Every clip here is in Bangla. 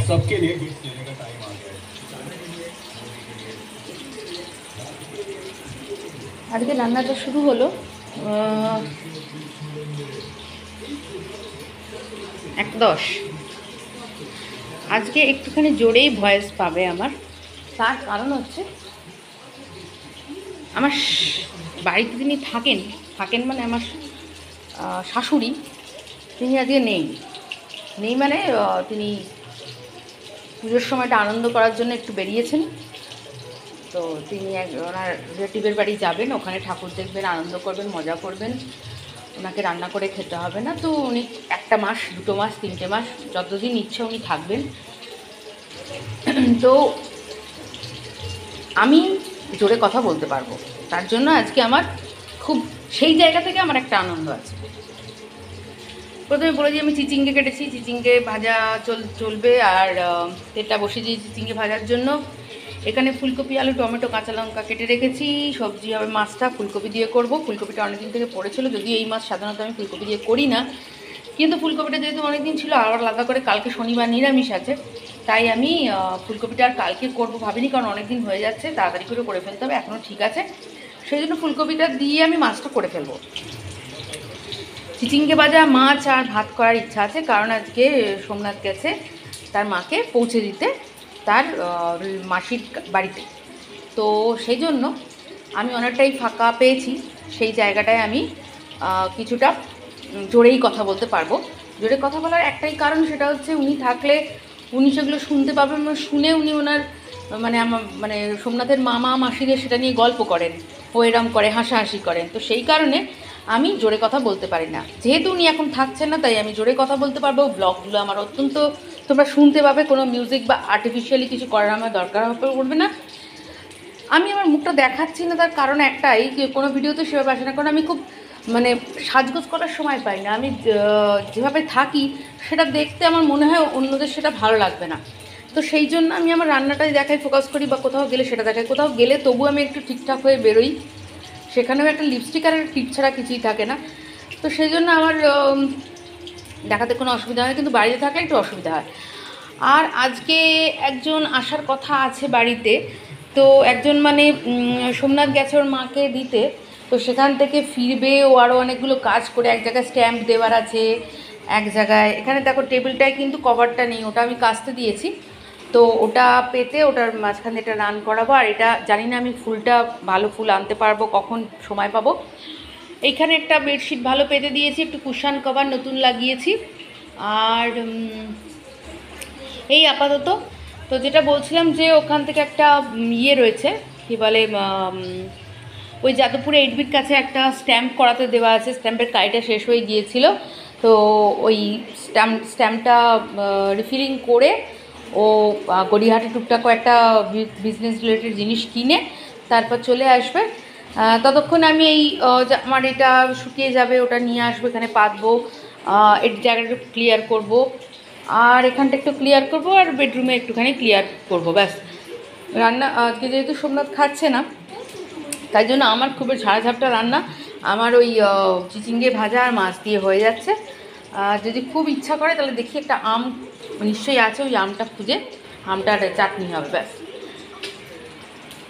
सबके लिए गिफ्ट देने का टाइम आ गया है। আজকে রান্নাটা শুরু হলো 1:10। আজকে একটুখানি জোরেই ভয়েস পাবে আমার, তার কারণ হচ্ছে আমার বাড়িতে যিনি থাকেন মানে আমার শাশুড়ি, তিনি আজকে নেই মানে তিনি পুজোর সময়টা আনন্দ করার জন্য একটু বেরিয়েছেন। তো তিনি ওনার রিলেটিভের বাড়ি যাবেন, ওখানে ঠাকুর দেখবেন, আনন্দ করবেন, মজা করবেন। ওনাকে রান্না করে খেতে হবে না। তো উনি 1 মাস 2 মাস 3 মাস যতদিন ইচ্ছে উনি থাকবেন। তো আমি জোরে কথা বলতে পারবো, তার জন্য আজকে আমার খুব সেই জায়গা থেকে আমার একটা আনন্দ আছে। প্রথমে বলে দিই, আমি চিচিঙ্গে কেটেছি, চিচিঙ্গে ভাজা চলবে। আর তেলটা বসিয়ে দিয়েছি চিচিঙ্গে ভাজার জন্য। এখানে ফুলকপি, আলু, টমেটো, কাঁচা লঙ্কা কেটে রেখেছি। সবজি হবে, মাছটা ফুলকপি দিয়ে করব। ফুলকপিটা অনেকদিন থেকে পড়েছিল, যদিও এই মাছ সাধারণত আমি ফুলকপি দিয়ে করি না, কিন্তু ফুলকপিটা যেহেতু অনেকদিন ছিল, আবার আলাদা করে কালকে শনিবার নিরামিষ আছে, তাই আমি ফুলকপিটা আর কালকে করবো ভাবিনি, কারণ অনেকদিন হয়ে যাচ্ছে, তাড়াতাড়ি করে ফেলতে হবে। এখনও ঠিক আছে, সেই জন্য ফুলকপিটা দিয়ে আমি মাছটা করে ফেলবো। চিচিঙ্গে ভাজা, মাছ আর ভাত করার ইচ্ছা আছে, কারণ আজকে সোমনাথ গেছে তার মাকে পৌঁছে দিতে তার মাসির বাড়িতে। তো সেই জন্য আমি অনেকটাই ফাঁকা পেয়েছি, সেই জায়গাটায় আমি কিছুটা জোরেই কথা বলতে পারবো। জোরে কথা বলার একটাই কারণ, সেটা হচ্ছে উনি থাকলে উনি সেগুলো শুনতে পাবেন, শুনে উনি ওনার মানে সোমনাথের মামা মাসিদের সেটা নিয়ে গল্প করেন, ও এরম করে হাসাহাসি করেন। তো সেই কারণে আমি জোরে কথা বলতে পারি না। যেহেতু উনি এখন থাকছেন না, তাই আমি জোরে কথা বলতে পারবো। ব্লগগুলো আমার অত্যন্ত তোমরা শুনতে পাবে, কোনো মিউজিক বা আর্টিফিশিয়ালি কিছু করার আমার দরকার পড়বে না। আমি আমার মুখটা দেখাচ্ছি না, তার কারণ একটাই, কোনো ভিডিওতে সেভাবে আসে না, কারণ আমি খুব সাজগোজ করার সময় পাই না। আমি যেভাবে থাকি সেটা দেখতে আমার মনে হয় অন্যদের সেটা ভালো লাগবে না। তো সেই জন্য আমি আমার রান্নাটাই দেখাই, ফোকাস করি, বা কোথাও গেলে সেটা দেখাই। কোথাও গেলে তবু আমি একটু ঠিকঠাক হয়ে বেরোই, সেখানেও একটা লিপস্টিক আর টিপ ছাড়া কিছুই থাকে না। তো সেই জন্য আমার দেখাতে কোনো অসুবিধা হয় না, কিন্তু বাড়িতে থাকলে একটু অসুবিধা হয়। আর আজকে একজন আসার কথা আছে বাড়িতে। তো একজন সোমনাথ গেছে ওর মাকে দিতে, তো সেখান থেকে ফিরবে। ও আরও অনেকগুলো কাজ করে, এক জায়গায় স্ট্যাম্প দেওয়ার আছে, এক জায়গায় এখানে দেখো টেবিলটায় কিন্তু কভারটা নেই, ওটা আমি কাচতে দিয়েছি। তো ওটা পেতে ওটার মাঝখানে এটা রান করাবো। আর এটা জানি না আমি ফুলটা ভালো ফুল আনতে পারবো, কখন সময় পাবো। এইখানে একটা বেডশিট ভালো পেতে দিয়েছি, একটু কুশান কভার নতুন লাগিয়েছি। আর এই আপাতত। তো যেটা বলছিলাম, যে ওখান থেকে একটা ইয়ে রয়েছে, কি বলে, ওই যাদবপুরে 8 বিট কাছে একটা স্ট্যাম্প করাতে দেওয়া আছে, স্ট্যাম্পের কাইটা শেষ হয়ে গিয়েছিল। তো ওই স্ট্যাম্পটা রিফিলিং করে ও গড়িয়াহাটে টুকটাক একটা বিজনেস রিলেটেড জিনিস কিনে তারপর চলে আসবে। ততক্ষণ আমি আমার এটা শুকিয়ে যাবে, ওটা নিয়ে আসবো, এখানে পাতবো, এর জায়গাটা একটু ক্লিয়ার করব, আর এখানটা একটু ক্লিয়ার করব, আর বেডরুমে একটুখানি ক্লিয়ার করব, ব্যাস। রান্না আজকে যেহেতু সোমনাথ খাচ্ছে না, তাই জন্য আমার খুবই ঝাড়ঝাপটা রান্না। আমার ওই চিচিঙ্গে ভাজা আর মাছ দিয়ে হয়ে যাচ্ছে। যদি খুব ইচ্ছা করে তাহলে দেখি একটা আম নিশ্চয়ই আছে, ওই আমটা খুঁজে আমটার চাটনি হবে, ব্যাস।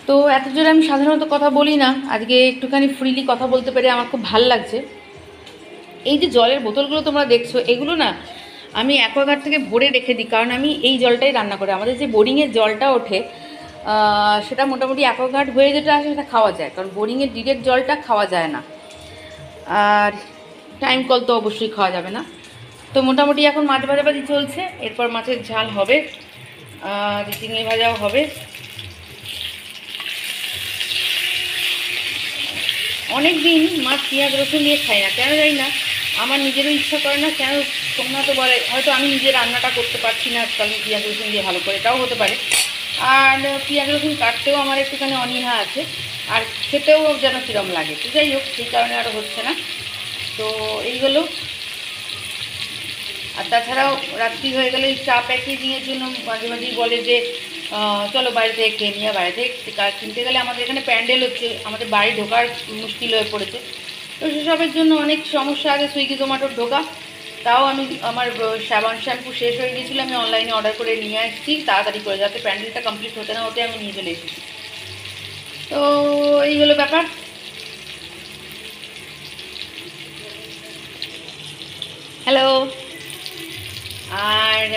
তো এত জোরে আমি সাধারণত কথা বলি না, আজকে একটুখানি ফ্রিলি কথা বলতে পেরে আমার খুব ভাল লাগছে। এই যে জলের বোতলগুলো তোমরা দেখছো, এগুলো না আমি অ্যাকোয়াগার্ড থেকে ভরে রেখে দিই, কারণ আমি এই জলটাই রান্না করি। আমাদের যে বোরিংয়ের জলটা ওঠে, সেটা মোটামুটি অ্যাকোয়াগার্ড হয়ে যেটা আসে সেটা খাওয়া যায়, কারণ বোরিংয়ের ডিরেক্ট জলটা খাওয়া যায় না। আর টাইম কল তো অবশ্যই খাওয়া যাবে না। তো মোটামুটি এখন মাছ ভাজাভাজি চলছে, এরপর মাছের ঝাল হবে, চিংড়ি ভাজাও হবে। অনেক দিন মাছ পেঁয়াজ রসুন দিয়ে খাই না, কেন জানি না, আমার নিজেরও ইচ্ছা করে না, কেন সোমনাথ বলে হয়তো আমি নিজে রান্নাটা করতে পারছি না, কারণ পেঁয়াজ রসুন দিয়ে ভালো করে, এটাও হতে পারে। আর পেঁয়াজ রসুন কাটতেও আমার একটুখানি অনীহা আছে, আর খেতেও যেন কীরম লাগে। তো যাই হোক, সেই কারণে আরও হচ্ছে না। তো এইগুলো। আর তাছাড়াও রাত্রি হয়ে গেলে চা প্যাকেজিংয়ের জন্য মাঝে মাঝেই বলে যে চলো বাইরে থেকে খেয়ে নিয়ে, বাইরে থেকে কিনতে গেলে আমাদের এখানে প্যান্ডেল হচ্ছে, আমাদের বাড়ি ঢোকার মুশকিল হয়ে পড়েছে। তো সেসবের জন্য অনেক সমস্যা আছে, সুইগি জোম্যাটোর ঢোকা, তাও আমি আমার সাবান শ্যাম্পু শেষ হয়ে গিয়েছিলো, আমি অনলাইনে অর্ডার করে নিয়ে আসছি তাড়াতাড়ি করে, যাতে প্যান্ডেলটা কমপ্লিট হতে না হতে আমি নিয়ে চলে এসেছি। তো এই হলো ব্যাপার। হ্যালো। আর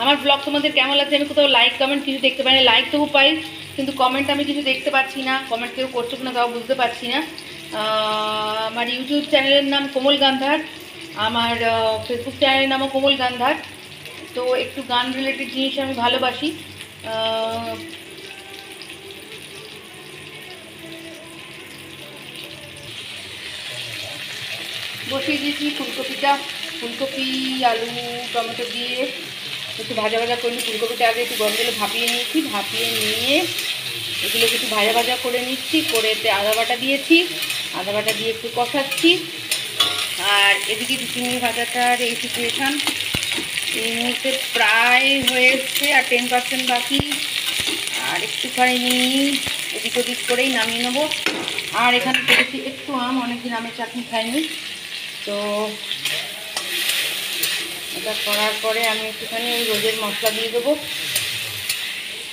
আমার ব্লগ তোমাদের কেমন লাগছে? আমি কোথাও লাইক কমেন্ট কিছু দেখতে পাই না, লাইক তবু পাই কিন্তু কমেন্ট আমি কিছু দেখতে পাচ্ছি না, কমেন্ট কেউ করছো কিনা তাও বুঝতে পারছি না। আমার ইউটিউব চ্যানেলের নাম কোমল গান্ধার, আমার ফেসবুক চ্যানেলের নামও কোমল গান্ধার। তো একটু গান রিলেটেড জিনিস আমি ভালোবাসি। বসিয়ে দিয়েছি ফুলকপিটা, ফুলকপি আলু টমেটো দিয়ে একটু ভাজা ভাজা করে নিই। ফুলকপিটা আগে একটু গরম জলে ভাপিয়ে নিয়েছি, ভাপিয়ে নিয়ে এগুলোকে একটু ভাজা ভাজা করে নিচ্ছি, করে এতে আদা বাটা দিয়েছি, আদা বাটা দিয়ে একটু কষাচ্ছি। আর এদিকে চিংড়ি ভাজাটার এই সিচুয়েশান এই মুহূর্তে প্রায় হয়ে এসছে, আর 10% বাকি, আর একটুখানি এদিক ওদিক করেই নামিয়ে নেবো। আর এখানে করেছি একটু আম, অনেকদিন আমের চাটনি খাইনি, তো এটা করার পরে আমি একটুখানি ওই রোজের মশলা দিয়ে দেবো।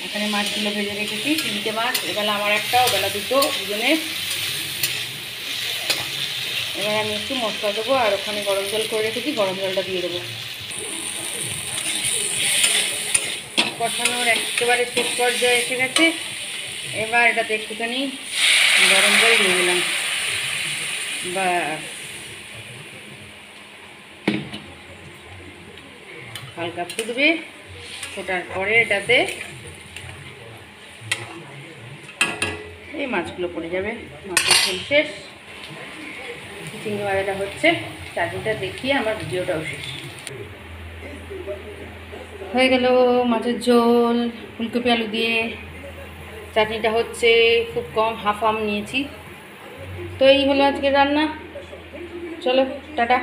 এখানে মাছগুলো ভেজে রেখেছি, 3টে মাছ, এবেলা আমার একটা, ওবেলা দুটো, দুজনের। এবার আমি একটু মশলা দেবো, আর ওখানে গরম জল করে রেখেছি, গরম জলটা দিয়ে দেবো। কষানোর একেবারে শেষ পর্যায়ে এসে গেছে, এবার এটাতে একটুখানি গরম জল দিয়ে দিলাম, বা হালকা ফুটবে, ফোটার পরে এটাতে এই মাছগুলো পড়ে যাবে। মাছের ঝোল শেষ, চিংড়ি ভাজাটা হচ্ছে, চাটনিটা দেখিয়ে আমার ভিডিওটাও শেষ হয়ে গেল। মাছের ঝোল ফুলকপি আলু দিয়ে, চাটনিটা হচ্ছে, খুব কম, হাফ আম নিয়েছি। তো এই হলো আজকে রান্না, চলো টাটা।